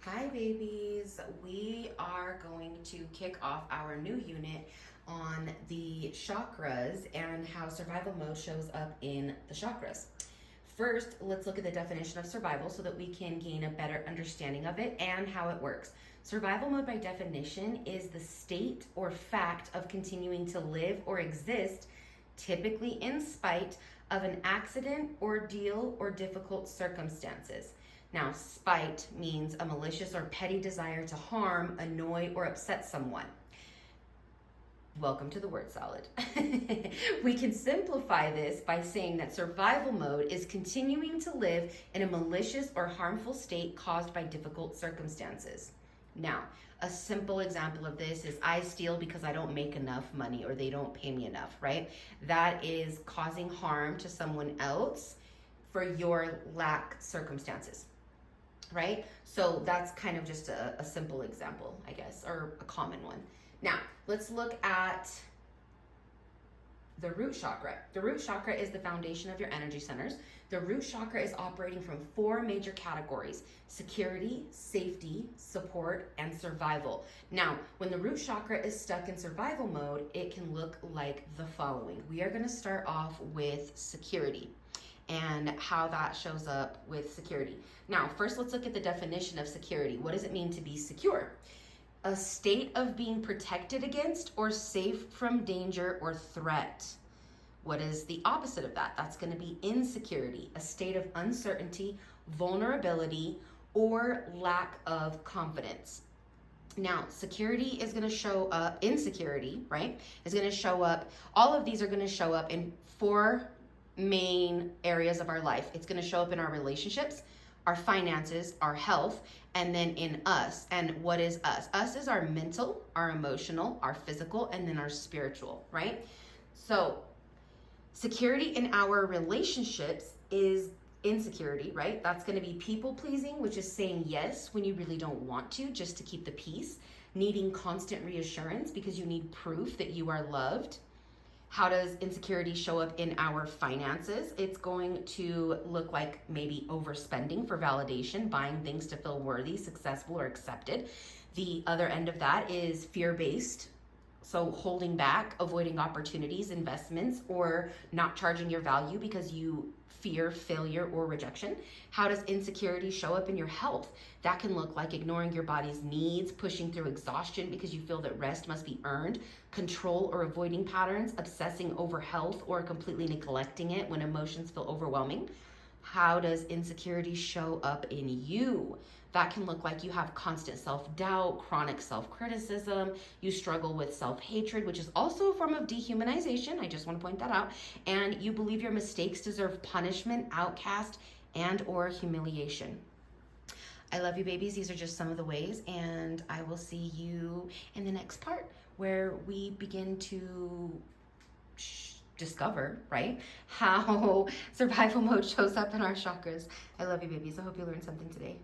Hi babies, we are going to kick off our new unit on the chakras and how survival mode shows up in the chakras. First, let's look at the definition of survival so that we can gain a better understanding of it and how it works. Survival mode by definition is the state or fact of continuing to live or exist, typically in spite of an accident, ordeal, or difficult circumstances. Now, spite means a malicious or petty desire to harm, annoy, or upset someone. Welcome to the word salad. We can simplify this by saying that survival mode is continuing to live in a malicious or harmful state caused by difficult circumstances. Now, a simple example of this is I steal because I don't make enough money or they don't pay me enough, right? That is causing harm to someone else for your lack circumstances. Right? So that's kind of just a simple example, I guess, or a common one. Now, let's look at the root chakra. The root chakra is the foundation of your energy centers. The root chakra is operating from 4 major categories: security, safety, support, and survival. Now, when the root chakra is stuck in survival mode, it can look like the following. We are going to start off with security and how that shows up with security. Now, first let's look at the definition of security. What does it mean to be secure? A state of being protected against or safe from danger or threat. What is the opposite of that? That's going to be insecurity, a state of uncertainty, vulnerability, or lack of confidence. Now, security is going to show up, insecurity, right, is going to show up, all of these are going to show up in 4 main areas of our life. It's going to show up in our relationships, our finances, our health, and then in us. And what is us? Us is our mental, our emotional, our physical, and then our spiritual, right? So security in our relationships is insecurity, right? That's going to be people pleasing, which is saying yes when you really don't want to, just to keep the peace, needing constant reassurance because you need proof that you are loved. How does insecurity show up in our finances? It's going to look like maybe overspending for validation, buying things to feel worthy, successful, or accepted. The other end of that is fear-based. So holding back, avoiding opportunities, investments, or not charging your value because you fear failure or rejection. How does insecurity show up in your health? That can look like ignoring your body's needs, pushing through exhaustion because you feel that rest must be earned, control or avoiding patterns, obsessing over health, or completely neglecting it when emotions feel overwhelming. How does insecurity show up in you? That can look like you have constant self-doubt, chronic self-criticism, you struggle with self-hatred, which is also a form of dehumanization. I just want to point that out. And you believe your mistakes deserve punishment, outcast, and or humiliation. I love you, babies. These are just some of the ways, and I will see you in the next part where we begin to discover, right, how survival mode shows up in our chakras. I love you, babies. I hope you learned something today.